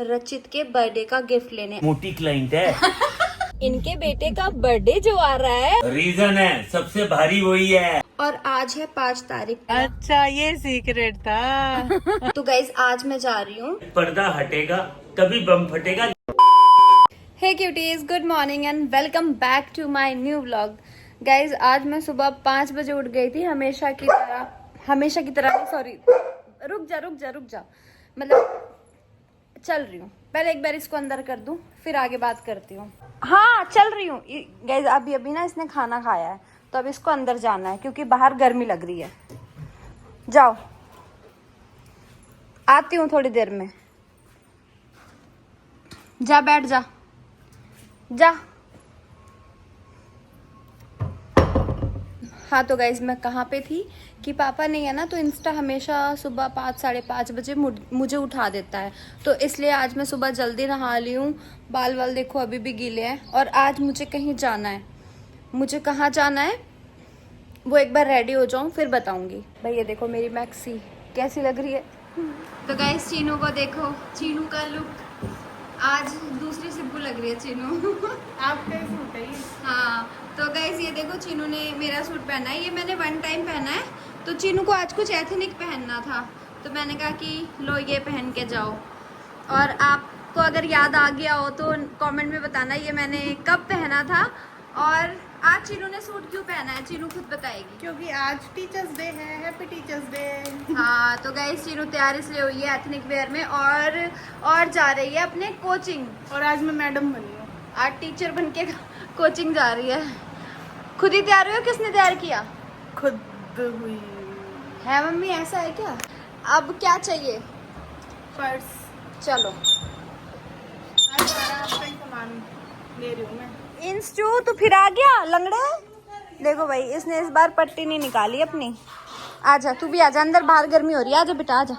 रचित के बर्थडे का गिफ्ट लेने। मोटी क्लाइंट है। इनके बेटे का बर्थडे जो आ रहा है, रीजन है सबसे भारी वही है। और आज है 5 तारीख। अच्छा, ये सीक्रेट था। तो गाइज आज मैं जा रही हूँ। पर्दा हटेगा तभी बम फटेगा। Hey cuties, good morning and welcome back to my new vlog. Guys आज मैं सुबह 5 बजे उठ गई थी, हमेशा की तरह नहीं, सॉरी, रुक जा, मतलब चल रही हूँ। पहले एक बार इसको अंदर कर दूं, फिर आगे बात करती हूँ। हाँ चल रही हूँ गाइज। अभी ना इसने खाना खाया है, तो अब इसको अंदर जाना है क्योंकि बाहर गर्मी लग रही है। जाओ, आती हूँ थोड़ी देर में। जा बैठ जा। हाँ तो गाइज मैं कहाँ पे थी कि पापा नहीं है ना, तो इंस्टा हमेशा सुबह 5 साढ़े 5 बजे मुझे उठा देता है, तो इसलिए आज मैं सुबह जल्दी नहा ली हूँ। बाल वाल देखो अभी भी गीले हैं, और आज मुझे कहीं जाना है। मुझे कहाँ जाना है वो एक बार रेडी हो जाऊँ फिर बताऊँगी। भाई ये देखो मेरी मैक्सी कैसी लग रही है। तो गाइज चीनू को देखो, चीनू का लुक आज दूसरी सिब्बू लग रही है। चीनू आपका सूट है ये? हाँ तो गाइज ये देखो, चीनू ने मेरा सूट पहना है, ये मैंने 1 टाइम पहना है। तो चीनू को आज कुछ एथनिक पहनना था, तो मैंने कहा कि लो ये पहन के जाओ। और आपको अगर याद आ गया हो तो कमेंट में बताना ये मैंने कब पहना था, और आज चीनू ने सूट क्यों पहना है, चीनू खुद बताएगी। क्योंकि आज टीचर्स डे है। Happy teachers day. हाँ तो गाइज चीनू तैयार इसलिए हुई है एथनिक वेयर में, और जा रही है अपने कोचिंग। और आज मैं मैडम बनी हूँ। आज टीचर बन के कोचिंग जा रही है। खुद ही तैयार हुई हो, किसने तैयार किया? खुद हुई है मम्मी, ऐसा है क्या? अब क्या चाहिए? पर्स। चलो आज सारा आपका ही सामान ले रही हूँ मैं। इंस्टू तू फिर आ गया लंगड़े। देखो भाई इसने इस बार पट्टी नहीं निकाली अपनी। आजा तू भी आजा, अंदर बाहर गर्मी हो रही है। आजा बेटा आजा,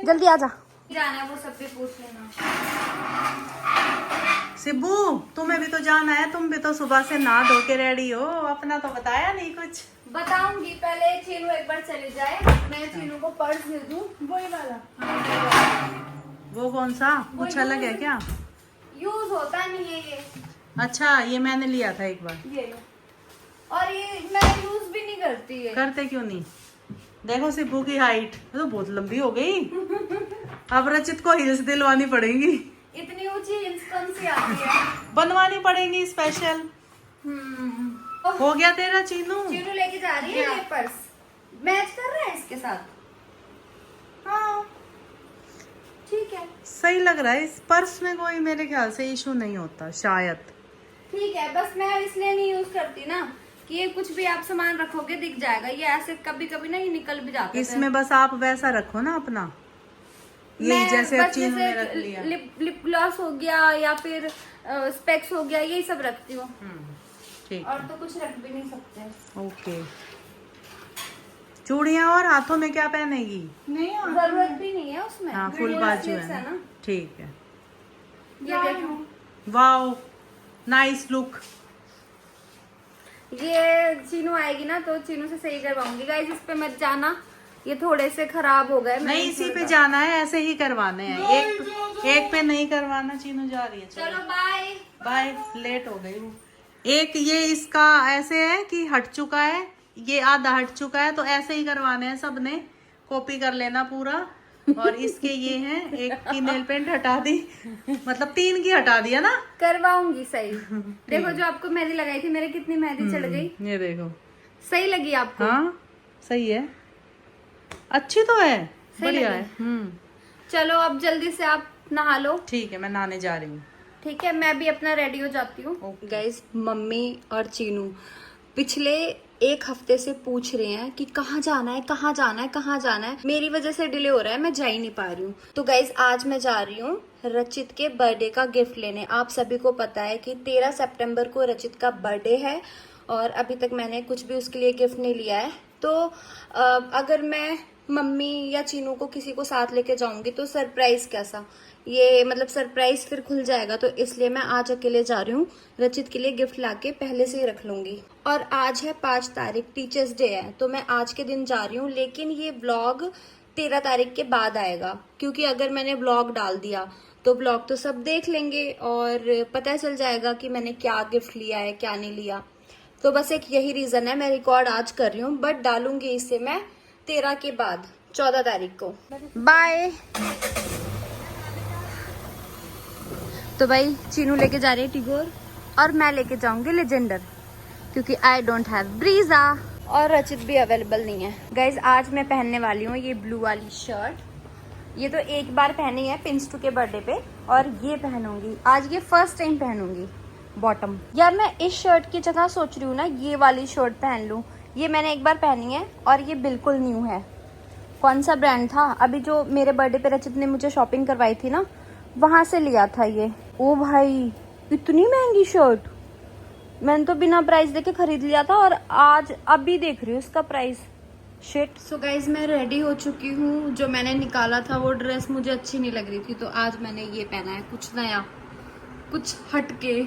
जल्दी आजा। जाना है वो सब भी पूछ लेना। सिब्बू तुम्हें भी तो जाना है, तुम भी तो सुबह से नहा धो के रेडी हो, अपना तो बताया नहीं कुछ। बताऊंगी, पहले चीनू एक बार चली जाए, मैं चीनू को पर्स दे दूं। वही वाला? वो कौन सा? कुछ अलग है क्या? यूज होता नहीं है ये। अच्छा, ये मैंने लिया था एक बार। ये लो, और ये मैं यूज भी नहीं करती है। करते क्यों नहीं? देखो सिब्बू की हाइट तो बहुत लंबी हो गई। अब रचित को हिल्स दिलवानी पड़ेगी। इतनी ऊंची हिल्स कौन सी आती है? बनवानी पड़ेगी स्पेशल। हो गया तेरा चीनू? चीनू लेके जा रही है ये पर्स। मैच कर रहा है इसके साथ। हाँ ठीक है, सही लग रहा है। इस पर्स में कोई मेरे ख्याल से इशू नहीं होता शायद। ठीक है, बस मैं इसलिए नहीं यूज करती ना कि ये कुछ भी आप सामान रखोगे दिख जाएगा। ये ऐसे कभी कभी ना ये निकल भी जाता है। इसमें बस आप वैसा रखो ना अपना, यही जैसे अब चीनू ने रख लिया। लिप ग्लॉस हो गया या फिर स्पेक्स हो गया, यही सब रखती हूँ। ठीक और तो कुछ रख भी नहीं सकते। ओके। चूड़ियां और हाथों में क्या पहनेगी? नहीं जरूरत भी नहीं है उसमें। हाँ फुल बाजू Bracelets है ना? ठीक है। ये देखो, वाओ नाइस लुक। ये चीनू आएगी ना तो चीनू से सही करवाऊंगी। गाइस इस पे मत जाना, ये थोड़े से खराब हो गए। नहीं इसी पे जाना है, ऐसे ही करवाने हैं। एक पे नहीं करवाना। चीनू जा रही है। चलो बाय बाय, लेट हो गई वो। एक ये इसका ऐसे है कि हट चुका है, ये आधा हट चुका है, तो ऐसे ही करवाने हैं सबने। कॉपी कर लेना पूरा। और इसके ये हैं, एक की नेल पेंट हटा दी, मतलब 3 की हटा दिया ना। करवाऊंगी सही। देखो जो आपको मेहंदी लगाई थी, मेरे कितनी मेहंदी चढ़ गई। ये देखो, सही लगी आपको? हाँ सही है, अच्छी तो है, बढ़िया लगी? है। चलो अब जल्दी से आप नहा लो। ठीक है, मैं नहाने जा रही हूँ। ठीक है, मैं भी अपना रेडी हो जाती हूँ। गाइस मम्मी और चीनू पिछले 1 हफ्ते से पूछ रहे हैं कि कहाँ जाना है, कहाँ जाना है, कहाँ जाना है। मेरी वजह से डिले हो रहा है, मैं जा ही नहीं पा रही हूँ। तो गाइस आज मैं जा रही हूँ रचित के बर्थडे का गिफ्ट लेने। आप सभी को पता है कि 13 सितंबर को रचित का बर्थडे है, और अभी तक मैंने कुछ भी उसके लिए गिफ्ट नहीं लिया है। तो अगर मैं मम्मी या चीनू को किसी को साथ लेके जाऊंगी तो सरप्राइज कैसा, ये मतलब सरप्राइज फिर खुल जाएगा। तो इसलिए मैं आज अकेले जा रही हूँ। रचित के लिए गिफ्ट लाके पहले से ही रख लूंगी। और आज है 5 तारीख, टीचर्स डे है, तो मैं आज के दिन जा रही हूँ। लेकिन ये व्लॉग 13 तारीख के बाद आएगा, क्योंकि अगर मैंने व्लॉग डाल दिया तो ब्लॉग तो सब देख लेंगे और पता चल जाएगा कि मैंने क्या गिफ्ट लिया है क्या नहीं लिया। तो बस एक यही रीजन है मैं रिकॉर्ड आज कर रही हूँ, बट डालूंगी इसे मैं 13 के बाद 14 तारीख को। बाय। तो भाई चीनू लेके जा रही है टिगोर और मैं लेके जाऊंगी लेजेंडर, क्योंकि आई डोंट हैव ब्रीजा और रचित भी अवेलेबल नहीं है। गाइज आज मैं पहनने वाली हूँ ये ब्लू वाली शर्ट। ये तो एक बार पहनी है पिंस्टू के बर्थडे पे, और ये पहनूंगी आज, ये फर्स्ट टाइम पहनूंगी बॉटम। यार मैं इस शर्ट की जगह सोच रही हूँ ना ये वाली शर्ट पहन लूँ। ये मैंने एक बार पहनी है और ये बिल्कुल न्यू है। कौन सा ब्रांड था, अभी जो मेरे बर्थडे पे रचित ने मुझे शॉपिंग करवाई थी ना, वहां से लिया था ये। ओ भाई इतनी महंगी शर्ट, मैंने तो बिना प्राइस देके खरीद लिया था और आज अभी देख रही हूँ इसका प्राइस। शिट। सो गाइज मैं रेडी हो चुकी हूँ। जो मैंने निकाला था वो ड्रेस मुझे अच्छी नहीं लग रही थी, तो आज मैंने ये पहना है, कुछ नया, कुछ हटके।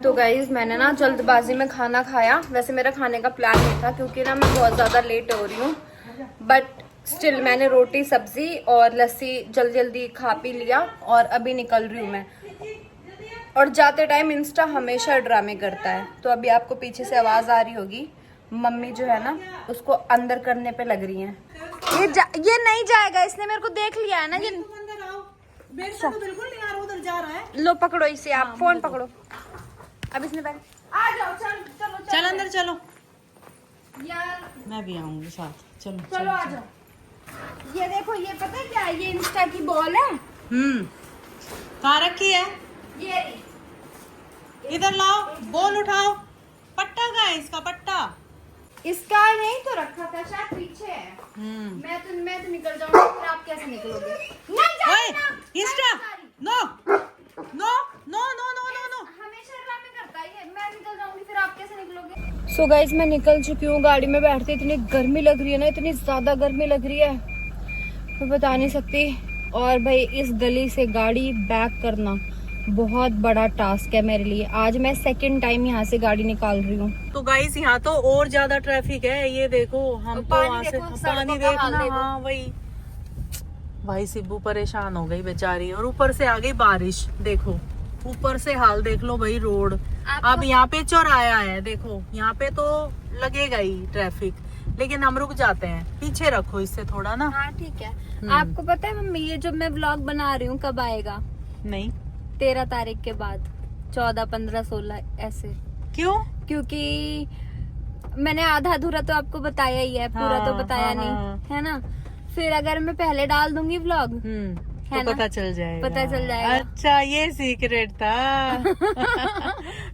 तो गाइज मैंने ना जल्दबाजी में खाना खाया। वैसे मेरा खाने का प्लान नहीं था क्योंकि ना मैं बहुत ज्यादा लेट हो रही हूँ, बट स्टिल मैंने रोटी सब्जी और लस्सी जल्दी जल्दी खा पी लिया और अभी निकल रही हूँ मैं। और जाते टाइम इंस्टा हमेशा ड्रामे करता है, तो अभी आपको पीछे से आवाज आ रही होगी। मम्मी जो है ना उसको अंदर करने पे लग रही हैं। ये नहीं जाएगा, इसने मेरे को देख लिया है ना। ये अंदर आओ, बेटा तो बिल्कुल नहीं आ रहा, उधर जा रहा है। लो पकड़ो इसे, आप फोन पकड़ो। अब इसने आ जाओ, चलो चल अंदर चलो, यार मैं भी आऊंगी साथ। चलो चलो आ जाओ। ये देखो, ये पता है क्या है, ये इंस्टा की बॉल है। कहाँ रखी है? ये इधर लाओ, बॉल उठाओ। पट्टा कहाँ है इसका? पट्टा इसका नहीं तो रखा था, शायद पीछे है। मैं तो निकल जाऊंगी, फिर आप कैसे निकलोगे? नहीं जाना। Insta no no no no no no no. हमेशा ड्रामे करता है। मैं निकल जाऊंगी, फिर आप कैसे निकलोगे? सो गाइज मैं निकल चुकी हूँ। गाड़ी में बैठते इतनी गर्मी लग रही है ना, इतनी ज्यादा गर्मी लग रही है मैं बता नहीं सकती। और भाई इस गली से गाड़ी बैक करना बहुत बड़ा टास्क है मेरे लिए। आज मैं सेकंड टाइम यहाँ से गाड़ी निकाल रही हूँ। तो गाइस यहाँ तो और ज्यादा ट्रैफिक है। ये देखो, हम तो वहाँ से पानी देखना। हाँ वही भाई, सिब्बू परेशान हो गई बेचारी, और ऊपर से आ गई बारिश। देखो ऊपर से हाल देख लो भाई रोड। अब यहाँ पे चौराया है, देखो यहाँ पे तो लगेगा ही ट्रैफिक, लेकिन हम रुक जाते हैं। पीछे रखो इससे थोड़ा ना। हाँ ठीक है। आपको पता है मम्मी, ये जो मैं व्लॉग बना रही हूँ कब आएगा? नहीं, 13 तारीख के बाद, 14, 15, 16 ऐसे। क्यों? क्योंकि मैंने आधा अधूरा तो आपको बताया ही है, पूरा तो बताया नहीं है ना। फिर अगर मैं पहले डाल दूंगी व्लॉग तो पता चल जाएगा। पता चल जाएगा। अच्छा ये सीक्रेट था।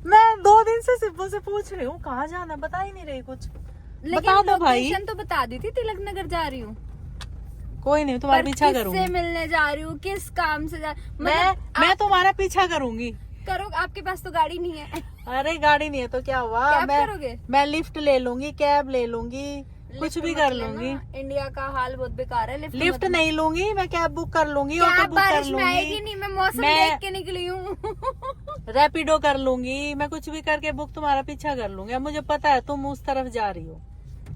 मैं 2 दिन से सिब्बू से पूछ रही हूँ कहाँ जाना, बता ही नहीं रही कुछ। बता दो भाई। लोकेशन तो बता दी थी, तिलक नगर जा रही हूँ। कोई नहीं, तुम्हारा पीछा करूंगी। किससे मिलने जा रही हूँ, किस काम से जा, मैं तुम्हारा पीछा करूंगी। करो, आपके पास तो गाड़ी नहीं है। अरे गाड़ी नहीं है तो क्या हुआ? मैं लिफ्ट ले लूंगी, कैब ले लूंगी, कुछ भी कर लूंगी। इंडिया का हाल बहुत बेकार है। लिफ्ट नहीं लूंगी, मैं कैब बुक कर लूंगी, ऑटो बुक कर लूंगी। नहीं, मैं मौसम देख के निकली हूँ। रैपिडो कर लूंगी, मैं कुछ भी करके बुक तुम्हारा पीछा कर लूंगी। अब मुझे पता है तुम उस तरफ जा रही हो,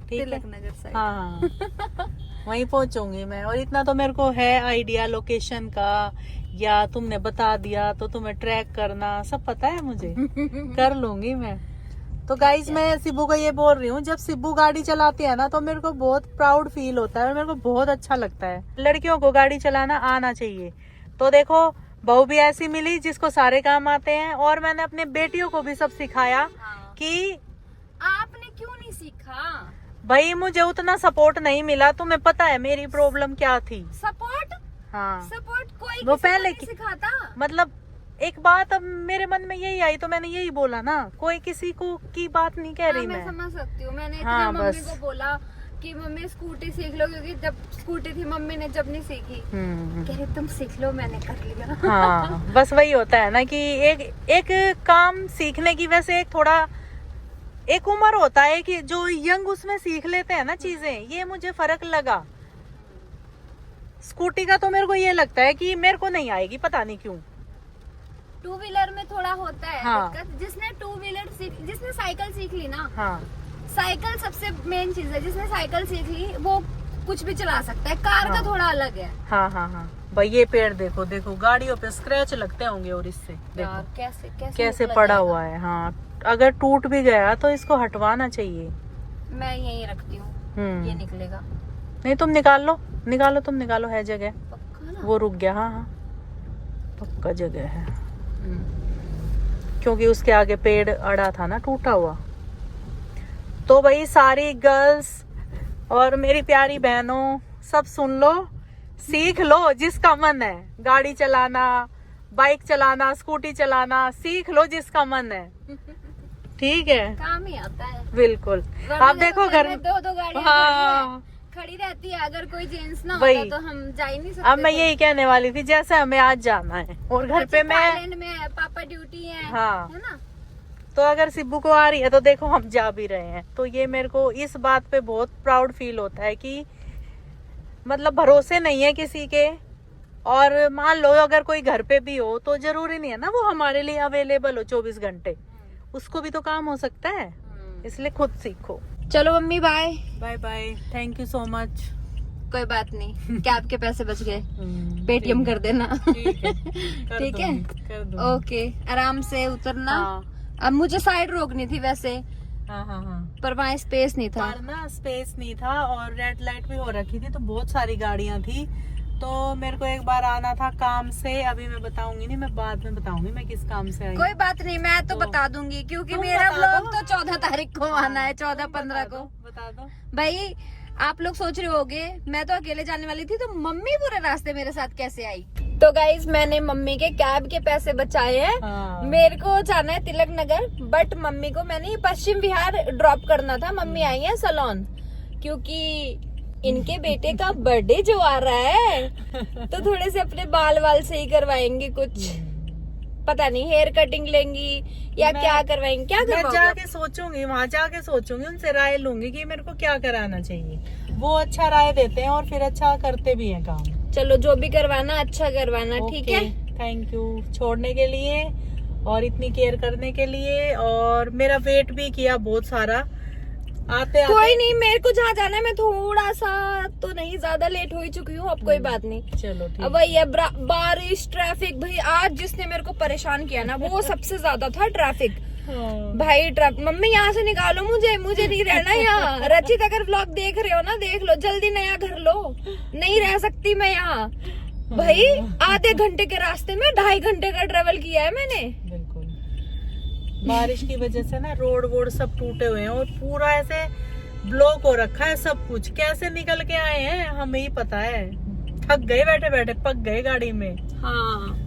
ठीक है? तिलक नगर साइड। हाँ वहीं पहुंचूंगी मैं। और इतना तो मेरे को है आइडिया लोकेशन का, या तुमने बता दिया तो तुम्हें ट्रैक करना सब पता है मुझे। कर लूंगी मैं। तो गाइज मैं सिब्बू को ये बोल रही हूँ, जब सिब्बू गाड़ी चलाती है ना तो मेरे को बहुत प्राउड फील होता है और मेरे को बहुत अच्छा लगता है। लड़कियों को गाड़ी चलाना आना चाहिए। तो देखो बहू भी ऐसी मिली जिसको सारे काम आते हैं, और मैंने अपने बेटियों को भी सब सिखाया कि आपने क्यों नहीं सीखा? भाई मुझे उतना सपोर्ट नहीं मिला। तुम्हें पता है मेरी प्रॉब्लम क्या थी? सपोर्ट? हाँ सपोर्ट कोई वो किसी पहले को नहीं सिखाता। मतलब एक बात अब मेरे मन में यही आई तो मैंने यही बोला ना, कोई किसी को की बात नहीं कह रही। मैं समझ सकती हूँ। मैंने इतना हाँ, मम्मी बस। को बोला कि मम्मी स्कूटी सीख लो, क्योंकि जब स्कूटी थी मम्मी ने जब नहीं सीखी, कह रही तुम सीख लो, मैंने कर लिया। हाँ बस वही होता है ना कि एक काम सीखने की वैसे एक उम्र होता है कि जो यंग उसमें सीख लेते हैं ना चीजें। ये मुझे फर्क लगा। स्कूटी का तो मेरे को ये लगता है कि मेरे को नहीं आएगी, पता नहीं क्यों। 2 व्हीलर में थोड़ा होता है हाँ। दिक्कत। जिसने साइकिल सीख ली ना, हाँ साइकिल सबसे मेन चीज है। जिसने साइकिल सीख ली वो कुछ भी चला सकता है, कार का थोड़ा अलग है। हाँ हाँ हाँ भाई, ये पेड़ देखो देखो, गाड़ियों पे स्क्रैच लगते होंगे और इससे देखो यार कैसे कैसे निकला पड़ा जाएगा? हुआ है। हाँ, अगर टूट भी गया तो इसको हटवाना चाहिए। मैं यहीं रखती हूँ, ये निकलेगा। नहीं, तुम निकाल लो, निकालो, तुम निकालो, है जगह। पक्का ना? वो रुक गया। हाँ हाँ, पक्का जगह है। क्योंकि उसके आगे पेड़ अड़ा था ना, टूटा हुआ। तो भाई सारी गर्ल्स और मेरी प्यारी बहनों सब सुन लो, सीख लो जिसका मन है, गाड़ी चलाना, बाइक चलाना, स्कूटी चलाना, सीख लो जिसका मन है। ठीक है, काम ही आता है। बिल्कुल। वरना आप देखो घर में दो गाड़ियां हाँ, खड़ी रहती है, अगर कोई जेंट्स ना वही। होता तो हम जा ही नहीं सकते। अब मैं यही कहने वाली थी, जैसे हमें आज जाना है और घर पे मैं, थाईलैंड में है, पापा ड्यूटी है, हाँ, है ना? तो अगर सिब्बू को आ रही है तो देखो हम जा भी रहे हैं। तो ये मेरे को इस बात पे बहुत प्राउड फील होता है कि मतलब भरोसे नहीं है किसी के। और मान लो अगर कोई घर पे भी हो तो जरूरी नहीं है ना वो हमारे लिए अवेलेबल हो 24 घंटे, उसको भी तो काम हो सकता है। इसलिए खुद सीखो। चलो मम्मी bye bye bye, thank you so much. कोई बात नहीं, कैब के पैसे बच गए, पेटीएम कर देना। ठीक है, ठीक है, कर दूंगी। ओके, आराम से उतरना। हाँ अब मुझे साइड रोकनी थी वैसे, हाँ हाँ हाँ, पर वहाँ स्पेस नहीं था। पर ना स्पेस नहीं था और रेड लाइट भी हो रखी थी, तो बहुत सारी गाड़ियां थी। तो मेरे को एक बार आना था काम से, अभी मैं बताऊंगी नहीं, मैं बाद में बताऊंगी मैं किस काम से आई। कोई बात नहीं, मैं तो तो बता दूंगी, क्योंकि तुम मेरा बता व्लॉग दो। तो 14 तारीख को आना है, 14-15 को। बता दो। भाई आप लोग सोच रहे होगे मैं तो अकेले जाने वाली थी, तो मम्मी पूरे रास्ते मेरे साथ कैसे आई? तो गाइज मैंने मम्मी के कैब के पैसे बचाए हैं। हाँ। मेरे को जाना है तिलक नगर, बट मम्मी को मैंने पश्चिम विहार ड्रॉप करना था। मम्मी आई है सलोन, क्योंकि इनके बेटे का बर्थडे जो आ रहा है, तो थोड़े से अपने बाल वाल सही करवाएंगे, कुछ पता नहीं हेयर कटिंग लेंगी या क्या करवाएंगी। क्या मैं करवाओगे? जाके सोचूंगी, वहाँ जाके सोचूंगी, उनसे राय लूंगी कि मेरे को क्या कराना चाहिए। वो अच्छा राय देते हैं और फिर अच्छा करते भी हैं काम। चलो जो भी करवाना अच्छा करवाना, ठीक है? थैंक यू छोड़ने के लिए और इतनी केयर करने के लिए, और मेरा वेट भी किया बहुत सारा आते आते। कोई नहीं, मेरे को जहाँ जाना है मैं थोड़ा सा तो नहीं, ज्यादा लेट हो ही चुकी हूँ, अब कोई बात नहीं। चलो ठीक। अब वही है, बारिश, ट्रैफिक। भाई आज जिसने मेरे को परेशान किया ना, वो सबसे ज्यादा था ट्रैफिक। हाँ। भाई मम्मी यहाँ से निकालो मुझे नहीं रहना यहाँ। रचित अगर व्लॉग देख रहे हो ना, देख लो, जल्दी नया घर लो, नहीं रह सकती मैं यहाँ। भाई आधे घंटे के रास्ते में 2.5 घंटे का ट्रेवल किया है मैंने। बिल्कुल, बारिश की वजह से ना रोड वोड सब टूटे हुए हैं और पूरा ऐसे ब्लॉक हो रखा है सब कुछ। कैसे निकल के आए हैं हमें ही पता है, थक गए बैठे बैठे, पक गए गाड़ी में। हाँ,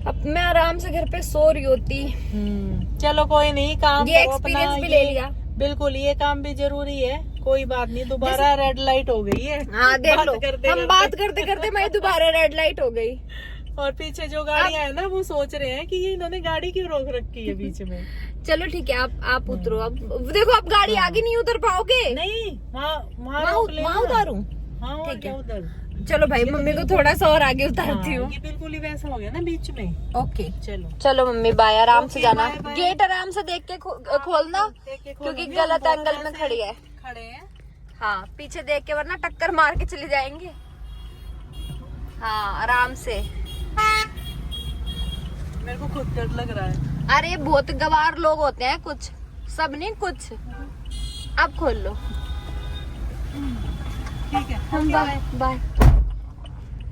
अब मैं आराम से घर पे सो रही होती। चलो कोई नहीं, काम ये करो अपना। एक्सपीरियंस भी ले लिया। बिल्कुल, ये काम भी जरूरी है, कोई बात नहीं। दोबारा रेड लाइट हो गई है। हाँ देख लो, हम बात करते करते करते मैं दोबारा रेड लाइट हो गई। और पीछे जो गाड़ियां है ना, वो सोच रहे हैं कि ये इन्होंने गाड़ी क्यों रोक रखी है बीच में। चलो ठीक है, आप उतरो। अब देखो, अब गाड़ी आगे नहीं उतर पाओगे। नहीं, वहाँ वहाँ उतारूं? हाँ, और ठीक क्या है। उधर। चलो भाई, मम्मी को थोड़ा सा और आगे उतारती हाँ, हूँ। ये बिल्कुल ही वैसा हो गया ना बीच में। ओके, चलो चलो मम्मी बाय, आराम से ओके, जाना। Bye, bye. गेट आराम से देख के खोलना, देख के खोलो, क्योंकि भी गलत हम एंगल बहुत में ऐसे खड़ी है। खड़े हैं। हाँ, पीछे देख के, वरना टक्कर मार के चले जाएंगे। हाँ, आराम से। मेरे को खुद डर लग रहा है। अरे बहुत गवार लोग होते हैं, कुछ सब नहीं कुछ। अब खोल लो। ठीक है, हम बाय बाय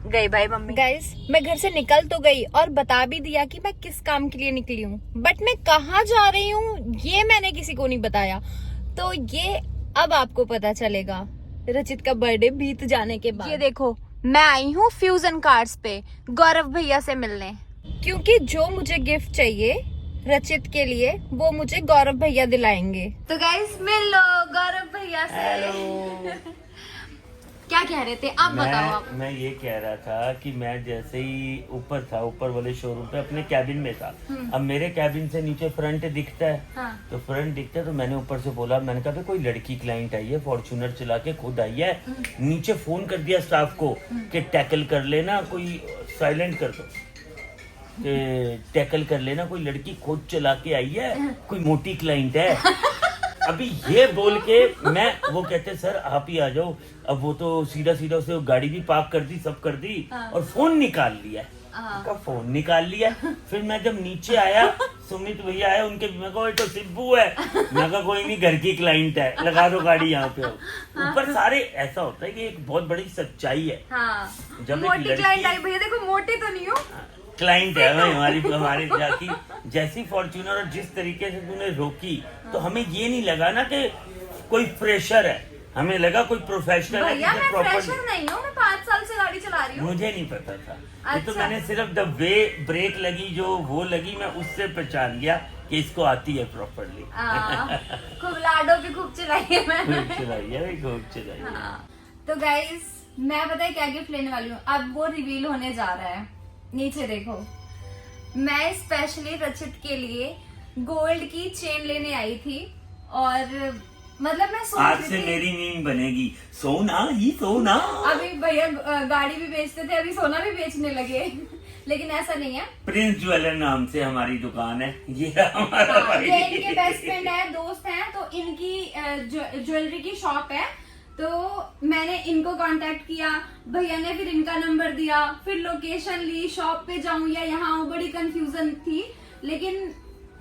गई भाई मम्मी। गाइस, मैं घर से निकल तो गई और बता भी दिया कि मैं किस काम के लिए निकली हूँ, बट मैं कहाँ जा रही हूँ ये मैंने किसी को नहीं बताया। तो ये अब आपको पता चलेगा रचित का बर्थडे बीत जाने के बाद। ये देखो, मैं आई हूँ फ्यूजन कार्ड्स पे गौरव भैया से मिलने, क्योंकि जो मुझे गिफ्ट चाहिए रचित के लिए वो मुझे गौरव भैया दिलाएंगे। तो गाइस मिल लो गौरव भैया से। क्या कह रहे थे आप, बताओ आप। मैं ये कह रहा था कि मैं जैसे ही ऊपर था, ऊपर वाले शोरूम पे अपने कैबिन में था। अब मेरे कैबिन से नीचे फ्रंट दिखता है। हाँ। तो फ्रंट दिखता है, तो मैंने ऊपर से बोला, मैंने कहा भाई कोई लड़की क्लाइंट आई है, फॉर्च्यूनर चला के खुद आई है। नीचे फोन कर दिया स्टाफ को कि टैकल कर लेना, कोई साइलेंट कर दो, टैकल कर लेना, कोई लड़की खुद चला के आई है, कोई मोटी क्लाइंट है। अभी ये बोल के मैं, वो कहते सर आप ही आ जाओ। अब वो तो सीधा सीधा उसे गाड़ी भी पार्क कर दी, सब कर दी, और फोन निकाल लिया। का फोन निकाल लिया। फिर मैं जब नीचे आया, सुमित भैया आए, उनके मैं कहा तो सिब्बू है। मैं कहा कोई नहीं, घर की क्लाइंट है, लगा दो गाड़ी यहाँ पे। ऊपर सारे ऐसा होता है कि एक बहुत बड़ी सच्चाई है। हाँ। जब एक मोटी लड़की- क्लाइंट आई भैया, देखो मोटी तो नहीं हो। क्लाइंट है भाई हमारी जाकी जैसी फॉर्च्यूनर, और जिस तरीके से तूने रोकी, तो हमें ये नहीं लगा ना कि कोई फ्रेशर है, हमें लगा कोई प्रोफेशनल है। भैया मैं प्रॉपर फ्रेशर नहीं हूँ, मैं 5 साल से गाड़ी चला रही हूँ। मुझे नहीं पता था। ये तो अच्छा। मैंने सिर्फ द वे ब्रेक लगी, जो वो लगी, मैं उससे पहचान गया कि इसको आती है प्रॉपरली। खूब लाडो भी खूब चलाई है मैंने। खूब चलाई है भाई, खूब चलाई है। हाँ। तो गाइस मैं पता है क्या गिफ्ट लेने वाली हूँ, अब वो रिवील होने जा रहा है। नीचे देखो, मैं स्पेशली रचित के लिए गोल्ड की चेन लेने आई थी, और मतलब मैं सोच आज रही से थी, मेरी मीम बनेगी, सोना ही सोना। अभी भैया गाड़ी भी बेचते थे, अभी सोना भी बेचने लगे। लेकिन ऐसा नहीं है। प्रिंस ज्वेलर नाम से हमारी दुकान है, ये हमारा हाँ, भाई। ये इनके बेस्ट फ्रेंड है, दोस्त हैं, तो इनकी ज्वेलरी की शॉप है। तो मैंने इनको कांटेक्ट किया, भैया ने फिर इनका नंबर दिया, फिर लोकेशन ली, शॉप पे जाऊं या यहाँ आऊं, बड़ी कंफ्यूजन थी। लेकिन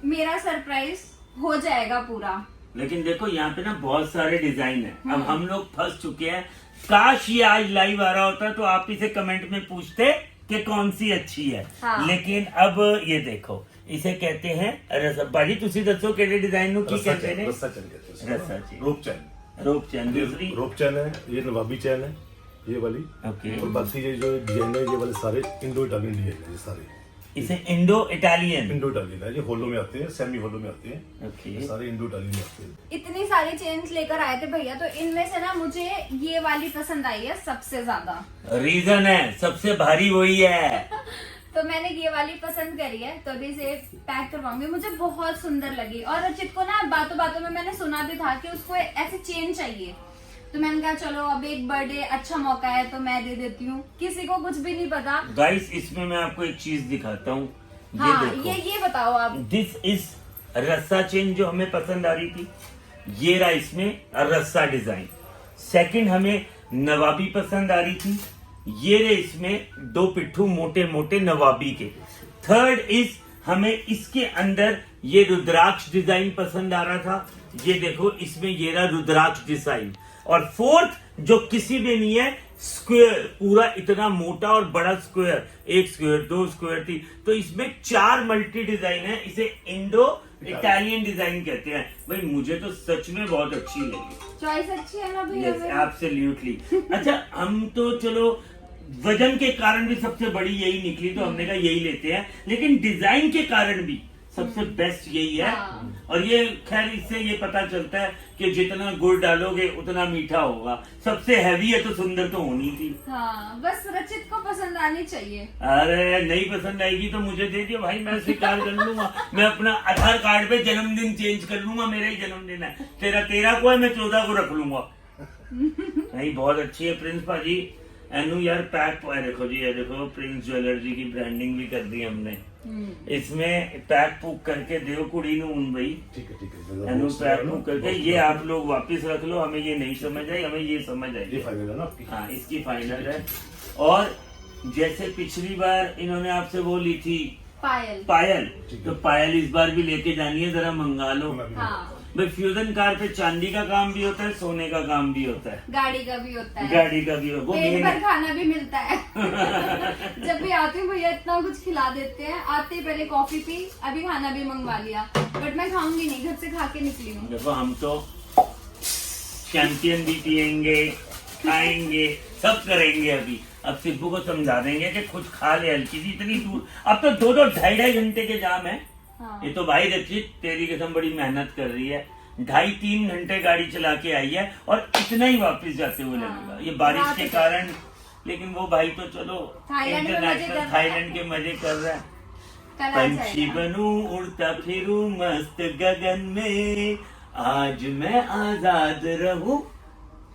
मेरा सरप्राइज हो जाएगा पूरा। लेकिन देखो यहाँ पे ना बहुत सारे डिजाइन है। अब हम लोग फंस चुके हैं। काश ये आज लाइव आ रहा होता तो आप इसे कमेंट में पूछते कि कौन सी अच्छी है। हाँ। लेकिन अब ये देखो, इसे कहते हैं रसा। बाजी तुसी दसो केड़े डिजाइन नु की कहते हैं? रस्सा चैन कहते हैं रस्सा चैन। रोप चैन। रोप चैन। दूसरी रोप चैन है, ये नवाबी चैन है, ये वाली। ओके। और बाकी ये जो डिजाइन है, ये वाले सारे इंडो इटालियन डिजाइन है। ये सारे इसे इंडो इटालियन। इंडो इटालियन है, ये होलो में आते हैं, सेमी होलो में आते हैं। ओके। ये सारे इंडो इटालियन में आते हैं। इतनी सारी चेन्स लेकर आए थे भैया, तो इनमें से ना मुझे ये वाली पसंद आई है सबसे ज्यादा। रीजन है, सबसे भारी वही है। तो मैंने ये वाली पसंद करी है, तो अभी इसे पैक करवाऊंगी। मुझे बहुत सुंदर लगी, और रचित को ना बातों बातों में मैंने सुना भी था कि उसको ऐसे चेन चाहिए। तो मैंने कहा चलो अब एक बर्थडे अच्छा मौका है तो मैं दे देती हूँ, किसी को कुछ भी नहीं पता। गाइस इसमें मैं आपको एक चीज दिखाता हूँ। हाँ, देखो। ये बताओ आप। दिस इज रस्सा चेन जो हमें पसंद आ रही थी। ये रहा इसमें रस्सा डिजाइन। सेकंड हमें नवाबी पसंद आ रही थी। ये रहे इसमें दो पिट्ठू मोटे मोटे नवाबी के। थर्ड इज हमें इसके अंदर ये रुद्राक्ष डिजाइन पसंद आ रहा था। ये देखो इसमें ये रहा रुद्राक्ष डिजाइन। और फोर्थ जो किसी में नहीं है, स्क्वायर, पूरा इतना मोटा और बड़ा स्क्वायर, एक स्क्वायर, दो स्क्वायर थी। तो इसमें 4 मल्टी डिजाइन है। इसे इंडो इटालियन डिजाइन कहते हैं। भाई मुझे तो सच में बहुत अच्छी लगी। चॉइस अच्छी है ना भैया? Yes absolutely. अच्छा हम तो चलो वजन के कारण भी सबसे बड़ी यही निकली, तो हमने कहा यही लेते हैं। लेकिन डिजाइन के कारण भी सबसे बेस्ट यही है। हाँ। और ये खैर इससे ये पता चलता है कि जितना गुड़ डालोगे उतना मीठा होगा। सबसे हैवी है तो सुंदर तो होनी थी। हाँ, बस रचित को पसंद आनी चाहिए। अरे नहीं पसंद आएगी तो मुझे दे दियो भाई, मैं स्वीकार कर लूंगा। मैं अपना आधार कार्ड पे जन्मदिन चेंज कर लूंगा, मेरा ही जन्मदिन है। तेरा 13 को है, मैं 14 को रख लूंगा। नहीं बहुत अच्छी है प्रिंस पाजी। एनु यार पैक देखो जी, ये देखो प्रिंस ज्वेलर जी की ब्रांडिंग भी कर दी हमने। इसमें पैक पुक करके देव कुड़ी नू भाई। ठीक है ठीक है। एनु पैक पुक करके ये आप लोग वापस रख लो। हमें ये नहीं समझ आई, हमें ये समझ आई। ये फाइनल है ना आपकी? हाँ इसकी फाइनल है। और जैसे पिछली बार इन्होंने आपसे वो ली थी पायल, तो पायल इस बार भी लेके जानी है, जरा मंगा लो। हाँ, भाई फ्यूजन कार पे चांदी का काम भी होता है, सोने का काम भी होता है, गाड़ी का भी होता है, गाड़ी का भी होता है। वो पेट मेन भर खाना भी मिलता है। जब भी आती हूँ भैया इतना कुछ खिला देते हैं। आते ही पहले कॉफी पी, अभी खाना भी मंगवा लिया, बट मैं खाऊंगी नहीं, घर से खा के निकली हूँ। देखो हम तो चैंपियन भी पियेंगे, खाएंगे, सब करेंगे। अभी अब सिब्बू को समझा देंगे कि कुछ खा ले हल्की सी। इतनी दूर अब तो 2-2 ढाई घंटे के जाम है। हाँ। ये तो भाई रचित तेरी कसम बड़ी मेहनत कर रही है। 2.5-3 घंटे गाड़ी चला के आई है और इतना ही वापस जाते हुए लगेगा। ये बारिश के कारण। लेकिन वो भाई तो चलो थाईलैंड में मजे कर इंटरनेशनल रहा है। थाईलैंड के मजे कर रहा है। कल आ पंछी जाएगा। बनूं उड़ता फिरूं मस्त गगन में, आज मैं आजाद रहूं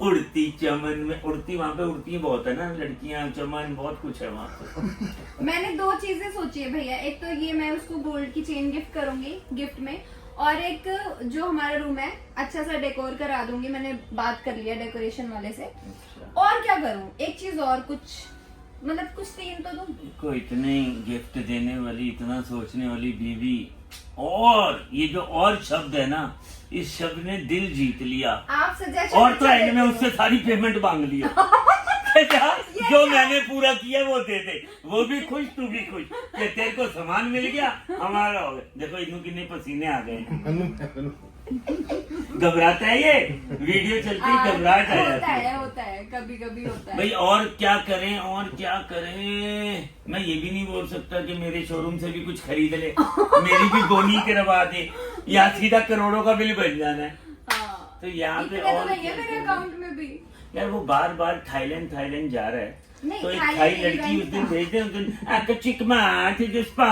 उड़ती चमन में। उड़ती वहाँ पे उड़ती बहुत है ना लड़कियां, चमन बहुत कुछ है वहाँ पे। मैंने 2 चीजें सोची है भैया। एक तो ये मैं उसको गोल्ड की चेन गिफ्ट करूंगी गिफ्ट में, और एक जो हमारा रूम है अच्छा सा डेकोर करा दूंगी, मैंने बात कर लिया डेकोरेशन वाले से। और क्या करूं, एक चीज और कुछ मतलब कुछ तीन तो दूं। को इतने गिफ्ट देने वाली, इतना सोचने वाली बीवी, और ये जो और शब्द है ना, इस शब्द ने दिल जीत लिया। आप सजेशन और तो एंड में उससे सारी पेमेंट मांग लिया। जो मैंने पूरा किया वो दे दे, वो भी खुश तू भी खुश कि तेरे को सामान मिल गया, हमारा हो गया। देखो इन्हों कितने पसीने आ गए। घबराता है ये, वीडियो चलती ही घबराहट आ जाती है। होता है कभी कभी होता है भाई और क्या करें, और क्या करें। मैं ये भी नहीं बोल सकता कि मेरे शोरूम से भी कुछ खरीद ले, मेरी भी बोनी करवा दे, या सीधा करोड़ों का बिल बन जाना है। हाँ। तो यहाँ पे इतने तो और नहीं है मेरे अकाउंट में भी। यार वो बार बार थाईलैंड जा रहा है, नहीं, तो एक थाईलैंड थाई नहीं लड़की उस दिन गई भेज दे, उस दिन आके चिकमा जो स्पा,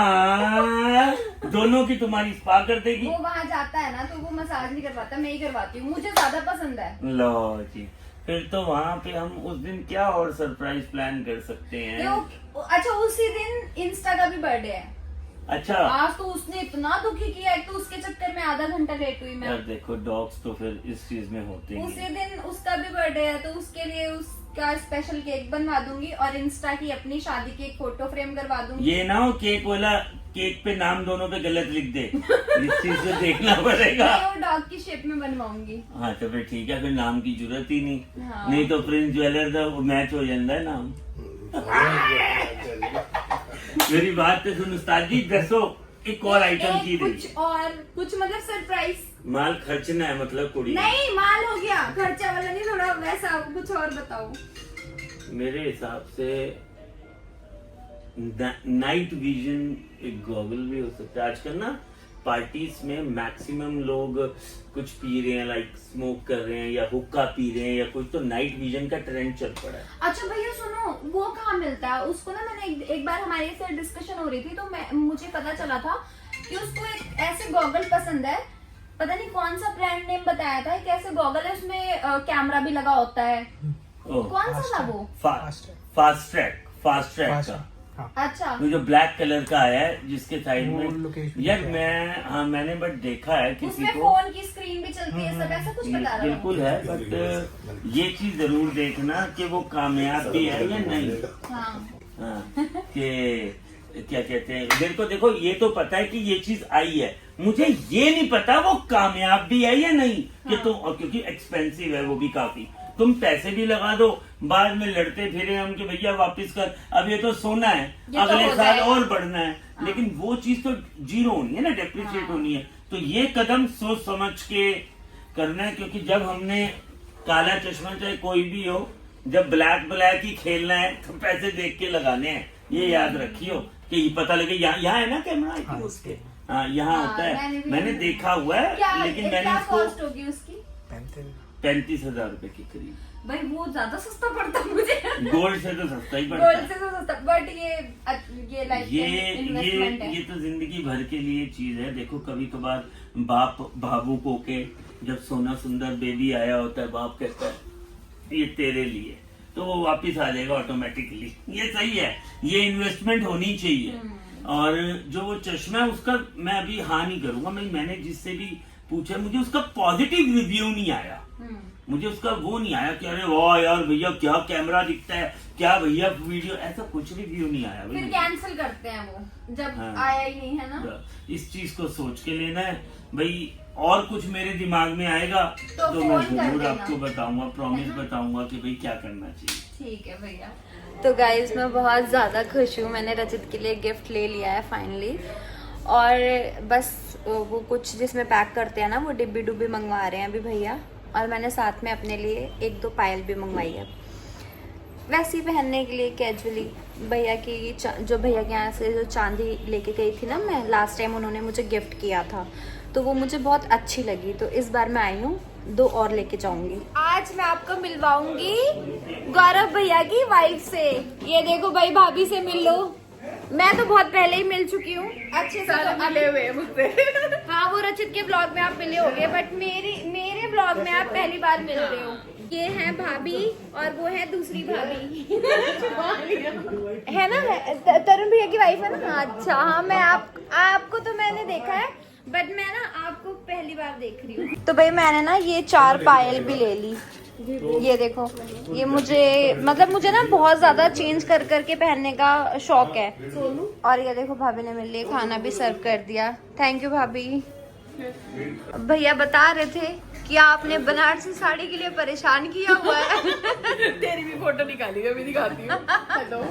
दोनों की तुम्हारी स्पा कर देगी। वो वहाँ जाता है ना तो वो मसाज नहीं करवाता, मैं ही करवाती हूँ, मुझे ज्यादा पसंद है। लो जी, फिर तो वहाँ पे हम उस दिन क्या और सरप्राइज प्लान कर सकते हैं। अच्छा उसी दिन इंस्टा का भी बर्थडे है। अच्छा आज तो उसने इतना दुखी किया, एक तो उसके चक्कर में आधा घंटा लेट हुई मैं। यार देखो डॉग्स तो फिर इस चीज में होते ही उसी हैं। दिन उसका भी बर्थडे है तो उसके लिए उसका स्पेशल केक बनवा दूंगी और इंस्टा की अपनी शादी की एक फोटो फ्रेम करवा दूंगी। ये ना हो केक वाला केक पे नाम दोनों पे गलत लिख दे, इस चीज को देखना पड़ेगा। मैं वो डॉग की शेप में बनवाऊंगी। हाँ तो फिर ठीक है, फिर नाम की जरूरत ही नहीं। हाँ। नहीं तो प्रिंस ज्वेलर का मैच हो जाता है नाम। मेरी बात तो सुन उस्ताद जी, दसो एक और आइटम की दे। कुछ मतलब सरप्राइज माल खर्चना है मतलब कुड़ी। नहीं, माल हो गया, खर्चा वाला नहीं, थोड़ा वैसा कुछ और बताओ। मेरे हिसाब से नाइट विजन एक गॉगल भी हो सकता है। आजकल ना पार्टीज में मैक्सिमम लोग कुछ पी रहे हैं, लाइक स्मोक कर रहे हैं या हुक्का पी रहे हैं या कुछ, तो नाइट विजन का ट्रेंड चल पड़ा है। अच्छा भैया सुनो, वो कहाँ मिलता है? उसको ना मैंने एक बार हमारे से डिस्कशन हो रही थी तो मुझे पता चला था कि उसको एक ऐसे गॉगल पसंद है, पता नहीं कौन सा ब्रांड नेम बताया था, एक ऐसे गॉगल है उसमें कैमरा भी लगा होता है। कौन सा था वो? फास्ट ट्रैक का। अच्छा, वो जो ब्लैक कलर का आया है जिसके साइड में यार मैंने बट देखा है किसी उसमें को, फोन की स्क्रीन भी चलती है, सब ऐसा कुछ बता रहा था। बिल्कुल है, बट ये चीज जरूर देखना कि वो कामयाब भी है या नहीं। हाँ, कि क्या कहते हैं, मेरे को देखो ये तो पता है कि ये चीज आई है, मुझे ये नहीं पता वो कामयाब भी है या नहीं। कि तो क्योंकि एक्सपेंसिव है वो भी काफी, तुम पैसे भी लगा दो, बाद में लड़ते फिरे हम कि भैया वापस कर, अब ये तो सोना है, अगले साल और बढ़ना है। लेकिन वो चीज तो जीरो होनी है ना, डेप्रिशिएट होनी है। तो ये कदम सोच समझ के करना है, क्योंकि जब हमने काला चश्मा चाहे कोई भी हो, जब ब्लैक ही खेलना है तो पैसे देख के लगाने हैं। ये याद रखियो कि पता लगे यहाँ है ना कैमरा, आई थिंक उसके हाँ यहाँ होता है, मैंने देखा हुआ है। लेकिन मैंने इसको 35,000 रुपए की करीब। भाई वो ज्यादा सस्ता पड़ता मुझे। गोल्ड से तो सस्ता ही पड़ता गोल्ड है। से तो सस्ता, बट ये लाइफ इन्वेस्टमेंट है। ये तो जिंदगी भर के लिए चीज है। देखो कभी कभार बाप भावुक होके, जब सोना सुंदर बेबी आया होता है, बाप कहता है ये तेरे लिए, तो वो वापिस आ जाएगा ऑटोमेटिकली। ये सही है, ये इन्वेस्टमेंट होनी चाहिए। और जो वो चश्मा है उसका मैं अभी हाँ नहीं करूंगा। मैंने जिससे भी पूछा, मुझे उसका पॉजिटिव रिव्यू नहीं आया, मुझे उसका वो नहीं आया कि अरे वाह यार भैया क्या कैमरा दिखता है, क्या भैया वीडियो, ऐसा कुछ रिव्यू नहीं आया। फिर कैंसिल करते हैं वो जब आया ही नहीं है ना। इस चीज को सोच के लेना है भाई। और कुछ मेरे दिमाग में आएगा तो मैं जरूर आपको बताऊंगा, प्रॉमिस बताऊंगा कि भाई क्या करना चाहिए। ठीक है भैया। तो गाइज मैं बहुत ज़्यादा खुश हूँ, मैंने रचित के लिए गिफ्ट ले लिया है फाइनली। और बस वो कुछ जिसमें पैक करते हैं ना, वो डिब्बी डुब्बी मंगवा रहे हैं अभी भैया। और मैंने साथ में अपने लिए 1-2 पायल भी मंगवाई है, वैसे ही पहनने के लिए कैजुअली। भैया की जो भैया के यहाँ से जो चांदी लेके गई थी ना मैं लास्ट टाइम, उन्होंने मुझे गिफ्ट किया था, तो वो मुझे बहुत अच्छी लगी। तो इस बार मैं आई हूँ, 2 और लेके जाऊंगी। आज मैं आपको मिलवाऊंगी गौरव भैया की वाइफ से। ये देखो भाई, भाभी से मिल लो। मैं तो बहुत पहले ही मिल चुकी हूँ अच्छे से, तो मिले हुए मुझसे। हाँ, वो रचित के ब्लॉग में आप मिले होंगे, बट मेरे ब्लॉग में आप पहली बार मिल रहे हो। ये है भाभी और वो है दूसरी भाभी। है ना, तरुण भैया की वाइफ है ना। हाँ, अच्छा हाँ, मैं आपको तो मैंने देखा है, बट मैं ना आपको पहली बार देख रही हूँ। तो भाई मैंने ना ये 4 पायल भी ले ली। ये देखो, ये मुझे मुझे ना बहुत ज्यादा चेंज कर करके पहनने का शौक है। और ये देखो भाभी ने मेरे लिए खाना भी सर्व कर दिया। थैंक यू भाभी। भैया बता रहे थे कि आपने बनारसी साड़ी के लिए परेशान किया हुआ है। तेरी भी फोटो निकालिएगा, मैं दिखाती हूँ। हेलो,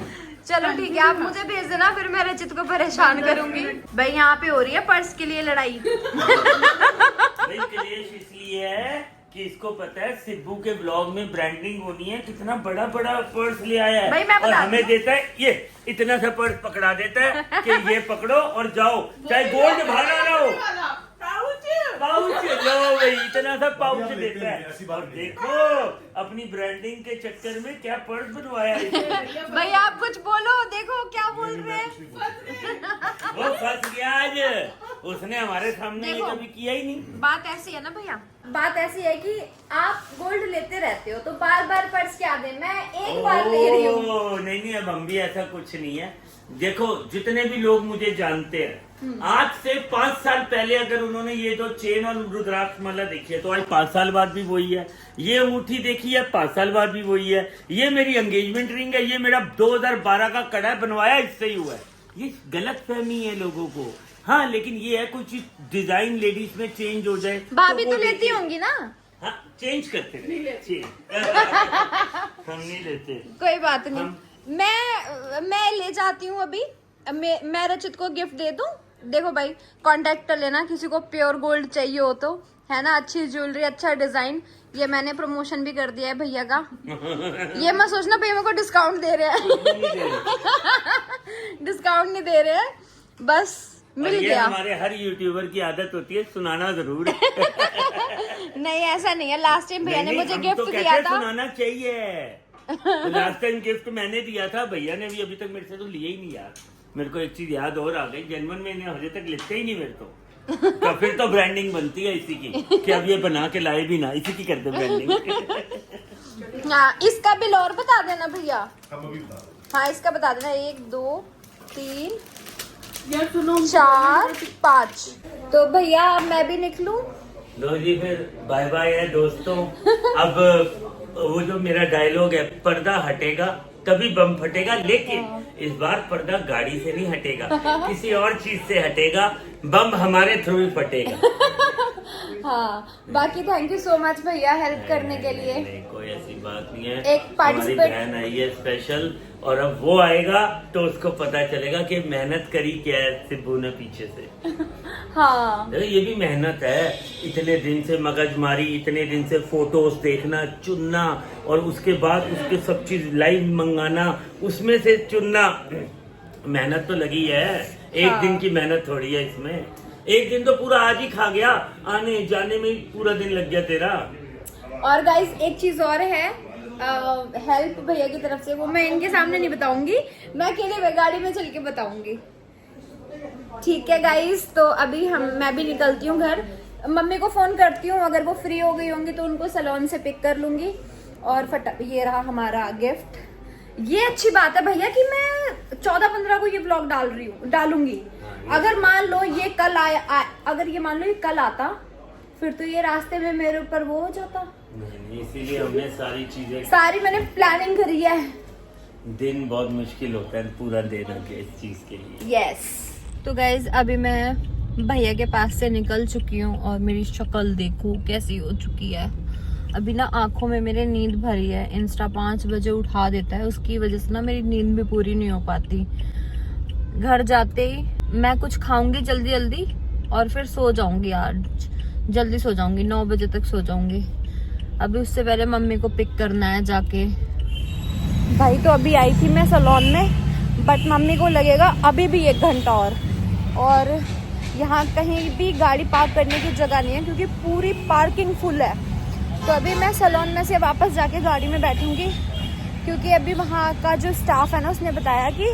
चलो ठीक है, आप मुझे भेज देना, फिर मैं रचित को परेशान करूंगी। भाई यहाँ पे हो रही है पर्स के लिए लड़ाई। भाई क्लेश इसलिए है कि इसको पता है सिब्बू के ब्लॉग में ब्रांडिंग होनी है, कितना बड़ा बड़ा पर्स ले आया है। भाई मैं और बताती हमें देता है ये इतना सा पर्स पकड़ा देता है कि ये पकड़ो और जाओ, चाहे गोल्ड भाला ना हो, पाउच लो भाई, इतना सा पाउच देता है। और देखो अपनी ब्रांडिंग के चक्कर में क्या पर्स बनवाया है। भाई आप कुछ बोलो, देखो क्या बोल रहे हैं। वो फंस गया आज, उसने हमारे सामने ये देखो, कभी किया ही नहीं। बात ऐसी है ना भैया, बात ऐसी है कि आप गोल्ड लेते रहते हो तो बार बार पर्स क्या दे, मैं एक बार ले रही हूँ। नहीं नहीं, अब हम भी ऐसा कुछ नहीं है। देखो जितने भी लोग मुझे जानते हैं, आज से 5 साल पहले अगर उन्होंने ये जो चेन और रुद्राक्ष माला देखी है तो आज 5 साल बाद भी वही है। ये अंगूठी देखी है 5 साल बाद भी वही है। ये मेरी एंगेजमेंट रिंग है, ये मेरा 2012 का कड़ा बनवाया इससे ही हुआ है। ये गलत फहमी है लोगों को। हाँ लेकिन ये है कुछ डिजाइन लेडीज में चेंज हो जाए। भाभी वो तो लेती देखिए। होंगी ना। हाँ चेंज करते हैं। हम नहीं लेते। कोई बात नहीं, मैं ले जाती हूँ अभी। मैं रचित को गिफ्ट दे दूँ। देखो भाई कांटेक्ट कर लेना किसी को प्योर गोल्ड चाहिए हो तो, है ना। अच्छी ज्वेलरी, अच्छा डिजाइन। ये मैंने प्रमोशन भी कर दिया है भैया का। ये मत सोचना भैया मेरे को डिस्काउंट दे रहे हैं। डिस्काउंट नहीं दे रहे हैं, बस मिल ये गया। हमारे हर यूट्यूबर की आदत होती है सुनाना जरूर। नहीं ऐसा नहीं है, लास्ट टाइम भैया ने नहीं, मुझे हम गिफ्ट तो दिया कहते हैं था। सुनाना चाहिए। लास्ट टाइम गिफ्ट मैंने दिया था, भैया ने भी अभी तक मेरे से तो लिया ही नहीं यार। मेरे को एक चीज याद और आ गई, जन्मन में इन्हें अभी तक लिखते ही नहीं मेरे तो फिर तो ब्रांडिंग बनती है इसी की कि अब ये बना के लाए भी ना, इसी की करते ब्रांडिंग। हाँ इसका बिल और बता देना भैया। हम अभी बता रहे हैं। हाँ इसका बता देना, 1 2 3 यार सुनो, 4 5। तो भैया अब मैं भी निकलूं। लो जी फिर बाय बाय है दोस्तों। अब वो जो मेरा डायलॉग है, पर्दा हटेगा तभी बम फटेगा, लेकिन इस बार पर्दा गाड़ी से नहीं हटेगा, किसी और चीज से हटेगा। बम हमारे थ्रू ही फटेगा। हाँ बाकी थैंक यू सो मच भैया हेल्प करने के लिए। नहीं कोई ऐसी बात नहीं है। एक हमारी participate- बहन आई है स्पेशल, और अब वो आएगा तो उसको पता चलेगा कि मेहनत करी क्या है सिब्बू ने पीछे से। हाँ देखो ये भी मेहनत है, इतने दिन से मगजमारी, इतने दिन से फोटोज देखना, चुनना, और उसके बाद उसके सब चीज लाइव मंगाना, उसमें से चुनना। मेहनत तो लगी है, एक हाँ। दिन की मेहनत थोड़ी है इसमें। एक दिन तो पूरा आज ही खा गया, आने जाने में ही पूरा दिन लग गया तेरा। और गाइस एक चीज और है, हेल्प भैया की तरफ से, वो मैं इनके सामने नहीं बताऊंगी, मैं अकेले गाड़ी में चल के बताऊंगी। ठीक है गाइस, तो अभी मैं भी निकलती हूँ घर। मम्मी को फोन करती हूँ, अगर वो फ्री हो गई होंगी तो उनको सैलून से पिक कर लूंगी। और ये रहा हमारा गिफ्ट। ये अच्छी बात है भैया कि मैं 14-15 को ये ब्लॉग डालूंगी। अगर मान लो ये कल अगर ये मान लो ये कल आता, फिर तो ये रास्ते में मेरे ऊपर वो हो जाता। नहीं, इसीलिए हमने सारी चीजें, सारी मैंने प्लानिंग करी है। दिन बहुत मुश्किल होता है पूरा देना के इस चीज के लिए। यस तो गाइज अभी मैं भैया के पास से निकल चुकी हूँ और मेरी शक्ल देखो कैसी हो चुकी है। अभी ना आंखों में मेरे नींद भरी है। इंस्टा 5 बजे उठा देता है, उसकी वजह से ना मेरी नींद भी पूरी नहीं हो पाती। घर जाते ही मैं कुछ खाऊंगी जल्दी जल्दी और फिर सो जाऊंगी यार, जल्दी सो जाऊंगी, 9 बजे तक सो जाऊंगी। अभी उससे पहले मम्मी को पिक करना है जाके। भाई तो अभी आई थी मैं सैलून में, बट मम्मी को लगेगा अभी भी 1 घंटा और यहाँ कहीं भी गाड़ी पार्क करने की जगह नहीं है क्योंकि पूरी पार्किंग फुल है। तो अभी मैं सैलून में से वापस जाके गाड़ी में बैठूंगी क्योंकि अभी वहाँ का जो स्टाफ है ना उसने बताया कि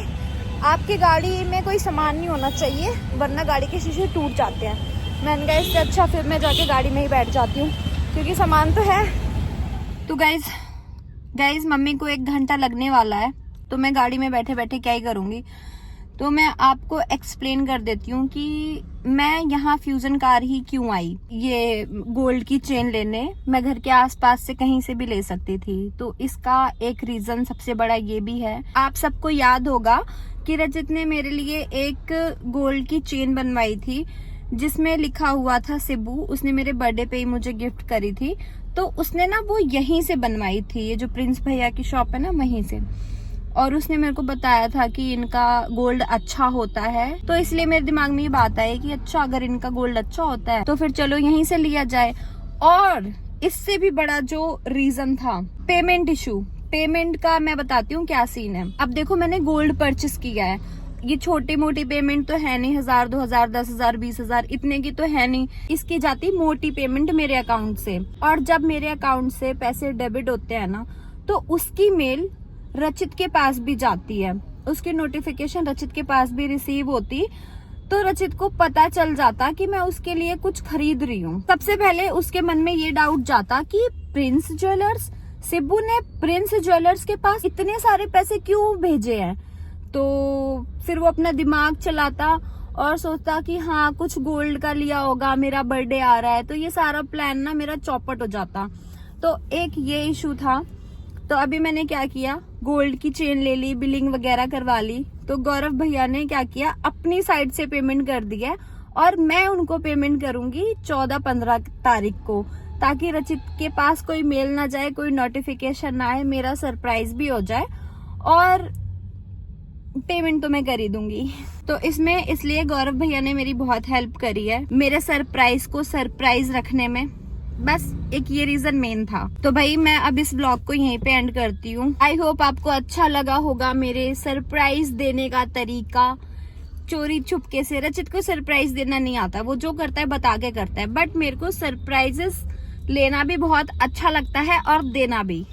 आपकी गाड़ी में कोई सामान नहीं होना चाहिए वरना गाड़ी के शीशे टूट जाते हैं। मैंने कहा इससे अच्छा फिर मैं जाके गाड़ी में ही बैठ जाती हूँ क्योंकि सामान तो है। तो गाइज मम्मी को 1 घंटा लगने वाला है तो मैं गाड़ी में बैठे बैठे क्या ही करूँगी। तो मैं आपको एक्सप्लेन कर देती हूँ कि मैं यहाँ फ्यूजन कार ही क्यों आई। ये गोल्ड की चेन लेने मैं घर के आसपास से कहीं से भी ले सकती थी, तो इसका एक रीजन सबसे बड़ा ये भी है। आप सबको याद होगा कि रजत ने मेरे लिए एक गोल्ड की चेन बनवाई थी जिसमें लिखा हुआ था सिब्बू। उसने मेरे बर्थडे पे ही मुझे गिफ्ट करी थी, तो उसने ना वो यहीं से बनवाई थी, ये जो प्रिंस भैया की शॉप है ना वहीं से। और उसने मेरे को बताया था कि इनका गोल्ड अच्छा होता है, तो इसलिए मेरे दिमाग में ये बात आई कि अच्छा अगर इनका गोल्ड अच्छा होता है तो फिर चलो यहीं से लिया जाए। और इससे भी बड़ा जो रीजन था पेमेंट इशू, पेमेंट का मैं बताती हूँ क्या सीन है। अब देखो मैंने गोल्ड परचेस किया है, ये छोटी मोटी पेमेंट तो है नहीं, 1000 2000 10,000 20,000 इतने की तो है नहीं। इसकी जाती मोटी पेमेंट मेरे अकाउंट से, और जब मेरे अकाउंट से पैसे डेबिट होते हैं ना तो उसकी मेल रचित के पास भी जाती है, उसकी नोटिफिकेशन रचित के पास भी रिसीव होती, तो रचित को पता चल जाता कि मैं उसके लिए कुछ खरीद रही हूँ। सबसे पहले उसके मन में ये डाउट जाता कि प्रिंस ज्वेलर्स, सिब्बू ने प्रिंस ज्वेलर्स के पास इतने सारे पैसे क्यों भेजे हैं। तो फिर वो अपना दिमाग चलाता और सोचता कि हाँ कुछ गोल्ड का लिया होगा, मेरा बर्थडे आ रहा है, तो ये सारा प्लान ना मेरा चौपट हो जाता। तो एक ये इशू था। तो अभी मैंने क्या किया, गोल्ड की चेन ले ली, बिलिंग वगैरह करवा ली। तो गौरव भैया ने क्या किया, अपनी साइड से पेमेंट कर दिया और मैं उनको पेमेंट करूंगी 14-15 तारीख को, ताकि रचित के पास कोई मेल ना जाए, कोई नोटिफिकेशन ना आए, मेरा सरप्राइज भी हो जाए और पेमेंट तो मैं कर ही दूंगी। तो इसमें इसलिए गौरव भैया ने मेरी बहुत हेल्प करी है मेरे सरप्राइज को सरप्राइज रखने में, बस एक ये रीजन मेन था। तो भाई मैं अब इस ब्लॉग को यहीं पे एंड करती हूँ। आई होप आपको अच्छा लगा होगा मेरे सरप्राइज देने का तरीका। चोरी छुपके से, रचित को सरप्राइज देना नहीं आता, वो जो करता है बता के करता है, बट मेरे को सरप्राइजेस लेना भी बहुत अच्छा लगता है और देना भी।